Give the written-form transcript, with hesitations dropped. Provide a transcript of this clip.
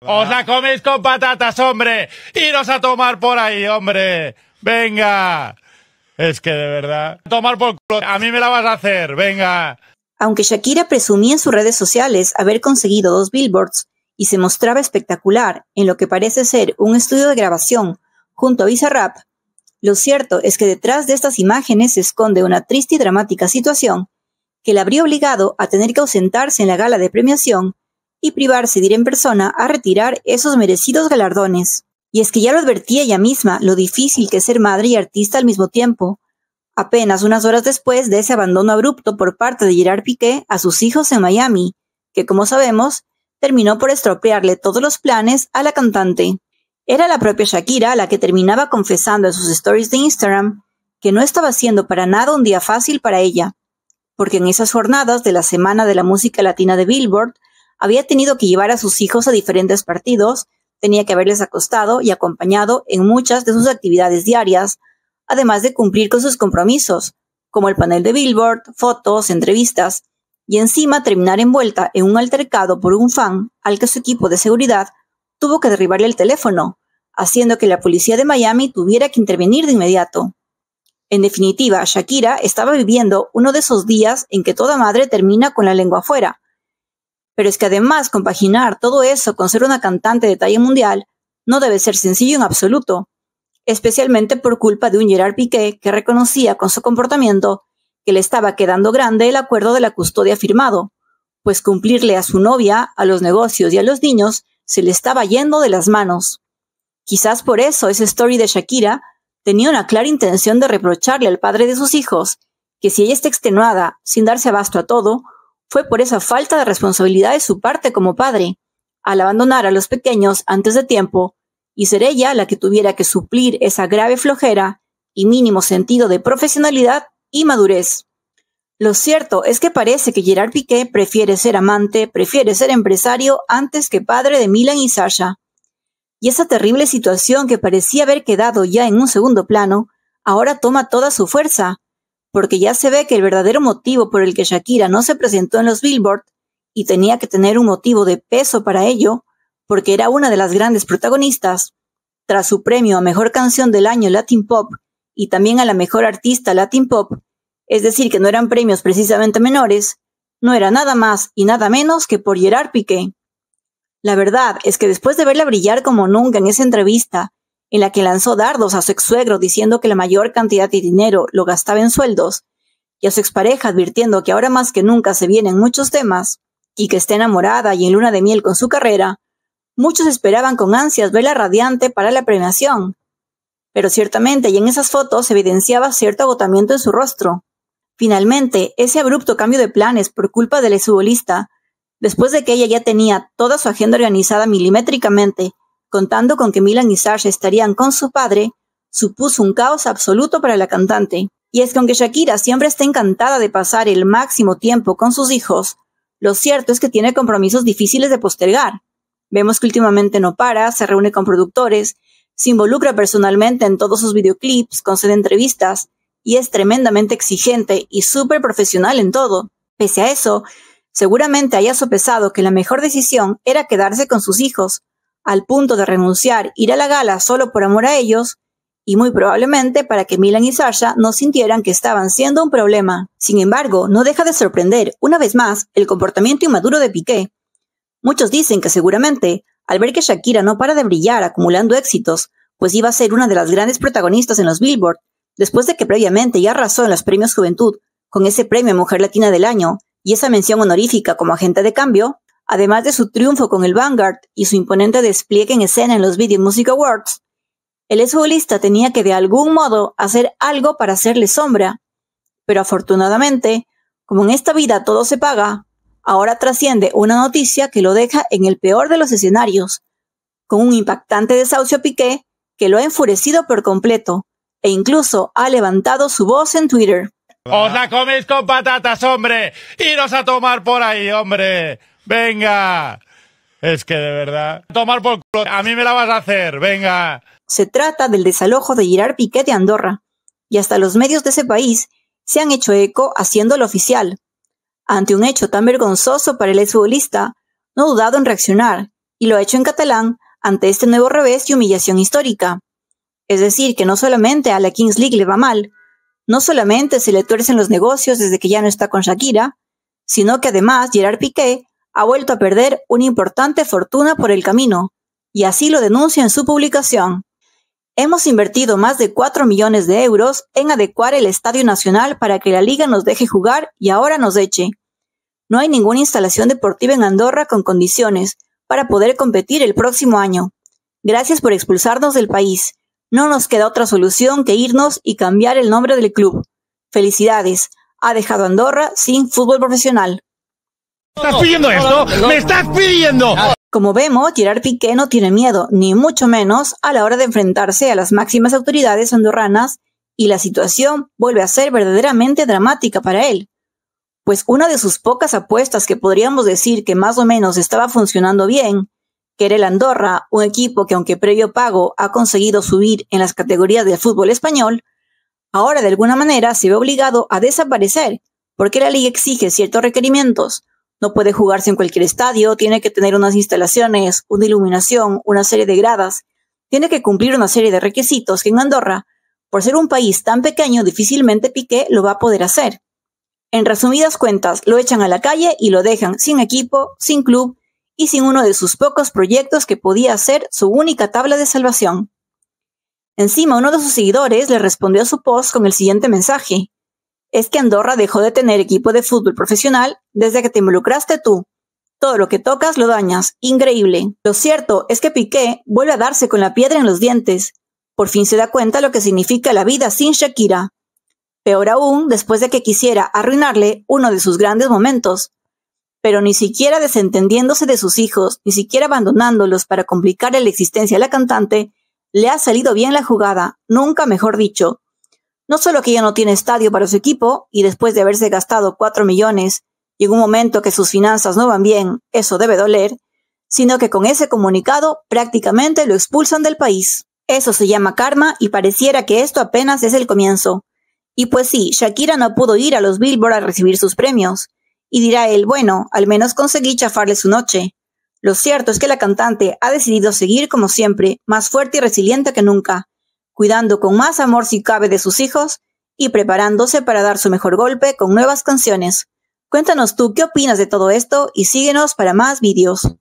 ¡Os la coméis con patatas, hombre! ¡Iros a tomar por ahí, hombre! ¡Venga! Es que de verdad... Tomar por culo. A mí me la vas a hacer, venga. Aunque Shakira presumía en sus redes sociales haber conseguido 2 billboards y se mostraba espectacular en lo que parece ser un estudio de grabación junto a Bizarrap, lo cierto es que detrás de estas imágenes se esconde una triste y dramática situación que la habría obligado a tener que ausentarse en la gala de premiación y privarse de ir en persona a retirar esos merecidos galardones. Y es que ya lo advertía ella misma lo difícil que es ser madre y artista al mismo tiempo, apenas unas horas después de ese abandono abrupto por parte de Gerard Piqué a sus hijos en Miami, que como sabemos, terminó por estropearle todos los planes a la cantante. Era la propia Shakira la que terminaba confesando en sus stories de Instagram que no estaba siendo para nada un día fácil para ella, porque en esas jornadas de la Semana de la Música Latina de Billboard había tenido que llevar a sus hijos a diferentes partidos, tenía que haberles acostado y acompañado en muchas de sus actividades diarias, además de cumplir con sus compromisos, como el panel de Billboard, fotos, entrevistas, y encima terminar envuelta en un altercado por un fan al que su equipo de seguridad tuvo que derribarle el teléfono, haciendo que la policía de Miami tuviera que intervenir de inmediato. En definitiva, Shakira estaba viviendo uno de esos días en que toda madre termina con la lengua afuera. Pero es que además compaginar todo eso con ser una cantante de talla mundial no debe ser sencillo en absoluto, especialmente por culpa de un Gerard Piqué que reconocía con su comportamiento que le estaba quedando grande el acuerdo de la custodia firmado, pues cumplirle a su novia, a los negocios y a los niños se le estaba yendo de las manos. Quizás por eso esa story de Shakira tenía una clara intención de reprocharle al padre de sus hijos que si ella está extenuada sin darse abasto a todo, fue por esa falta de responsabilidad de su parte como padre, al abandonar a los pequeños antes de tiempo y ser ella la que tuviera que suplir esa grave flojera y mínimo sentido de profesionalidad y madurez. Lo cierto es que parece que Gerard Piqué prefiere ser amante, prefiere ser empresario antes que padre de Milan y Sasha. Y esa terrible situación que parecía haber quedado ya en un segundo plano, ahora toma toda su fuerza, porque ya se ve que el verdadero motivo por el que Shakira no se presentó en los Billboard, y tenía que tener un motivo de peso para ello, porque era una de las grandes protagonistas, tras su premio a Mejor Canción del Año Latin Pop y también a la Mejor Artista Latin Pop, es decir que no eran premios precisamente menores, no era nada más y nada menos que por Gerard Piqué. La verdad es que después de verla brillar como nunca en esa entrevista, en la que lanzó dardos a su ex-suegro diciendo que la mayor cantidad de dinero lo gastaba en sueldos, y a su expareja advirtiendo que ahora más que nunca se vienen muchos temas, y que está enamorada y en luna de miel con su carrera, muchos esperaban con ansias verla radiante para la premiación. Pero ciertamente y en esas fotos se evidenciaba cierto agotamiento en su rostro. Finalmente, ese abrupto cambio de planes por culpa del exfutbolista, después de que ella ya tenía toda su agenda organizada milimétricamente, contando con que Milan y Sasha estarían con su padre, supuso un caos absoluto para la cantante. Y es que aunque Shakira siempre está encantada de pasar el máximo tiempo con sus hijos, lo cierto es que tiene compromisos difíciles de postergar. Vemos que últimamente no para, se reúne con productores, se involucra personalmente en todos sus videoclips, concede entrevistas, y es tremendamente exigente y súper profesional en todo. Pese a eso, seguramente haya sopesado que la mejor decisión era quedarse con sus hijos, al punto de renunciar ir a la gala solo por amor a ellos, y muy probablemente para que Milan y Sasha no sintieran que estaban siendo un problema. Sin embargo, no deja de sorprender, una vez más, el comportamiento inmaduro de Piqué. Muchos dicen que seguramente, al ver que Shakira no para de brillar acumulando éxitos, pues iba a ser una de las grandes protagonistas en los Billboard, después de que previamente ya arrasó en los premios Juventud, con ese premio a Mujer Latina del Año y esa mención honorífica como agente de cambio, además de su triunfo con el Vanguard y su imponente despliegue en escena en los Video Music Awards, el exfutbolista tenía que de algún modo hacer algo para hacerle sombra. Pero afortunadamente, como en esta vida todo se paga, ahora trasciende una noticia que lo deja en el peor de los escenarios, con un impactante desahucio a Piqué que lo ha enfurecido por completo, e incluso ha levantado su voz en Twitter. ¡Os la coméis con patatas, hombre! ¡Iros a tomar por ahí, hombre! ¡Venga! Es que de verdad... Tomar por culo. A mí me la vas a hacer, venga. Se trata del desalojo de Gerard Piqué de Andorra, y hasta los medios de ese país se han hecho eco haciéndolo oficial. Ante un hecho tan vergonzoso para el exfutbolista, no ha dudado en reaccionar, y lo ha hecho en catalán ante este nuevo revés y humillación histórica. Es decir, que no solamente a la Kings League le va mal, no solamente se le tuercen los negocios desde que ya no está con Shakira, sino que además Gerard Piqué ha vuelto a perder una importante fortuna por el camino, y así lo denuncia en su publicación. Hemos invertido más de 4 millones de euros en adecuar el Estadio Nacional para que la Liga nos deje jugar y ahora nos eche. No hay ninguna instalación deportiva en Andorra con condiciones para poder competir el próximo año. Gracias por expulsarnos del país. No nos queda otra solución que irnos y cambiar el nombre del club. Felicidades. Ha dejado Andorra sin fútbol profesional. ¿Me estás pidiendo esto? ¡Me estás pidiendo! Como vemos, Gerard Piqué no tiene miedo, ni mucho menos, a la hora de enfrentarse a las máximas autoridades andorranas, y la situación vuelve a ser verdaderamente dramática para él. Pues una de sus pocas apuestas que podríamos decir que más o menos estaba funcionando bien, que era el Andorra, un equipo que aunque previo pago ha conseguido subir en las categorías del fútbol español, ahora de alguna manera se ve obligado a desaparecer, porque la liga exige ciertos requerimientos. No puede jugarse en cualquier estadio, tiene que tener unas instalaciones, una iluminación, una serie de gradas, tiene que cumplir una serie de requisitos que en Andorra, por ser un país tan pequeño, difícilmente Piqué lo va a poder hacer. En resumidas cuentas, lo echan a la calle y lo dejan sin equipo, sin club y sin uno de sus pocos proyectos que podía ser su única tabla de salvación. Encima, uno de sus seguidores le respondió a su post con el siguiente mensaje: es que Andorra dejó de tener equipo de fútbol profesional desde que te involucraste tú. Todo lo que tocas lo dañas. Increíble. Lo cierto es que Piqué vuelve a darse con la piedra en los dientes. Por fin se da cuenta lo que significa la vida sin Shakira. Peor aún, después de que quisiera arruinarle uno de sus grandes momentos. Pero ni siquiera desentendiéndose de sus hijos, ni siquiera abandonándolos para complicarle la existencia a la cantante, le ha salido bien la jugada, nunca mejor dicho. No solo que ya no tiene estadio para su equipo, y después de haberse gastado 4 millones, y en un momento que sus finanzas no van bien, eso debe doler, sino que con ese comunicado prácticamente lo expulsan del país. Eso se llama karma y pareciera que esto apenas es el comienzo. Y pues sí, Shakira no pudo ir a los Billboard a recibir sus premios. Y dirá él, bueno, al menos conseguí chafarle su noche. Lo cierto es que la cantante ha decidido seguir como siempre, más fuerte y resiliente que nunca, cuidando con más amor si cabe de sus hijos y preparándose para dar su mejor golpe con nuevas canciones. Cuéntanos tú qué opinas de todo esto y síguenos para más vídeos.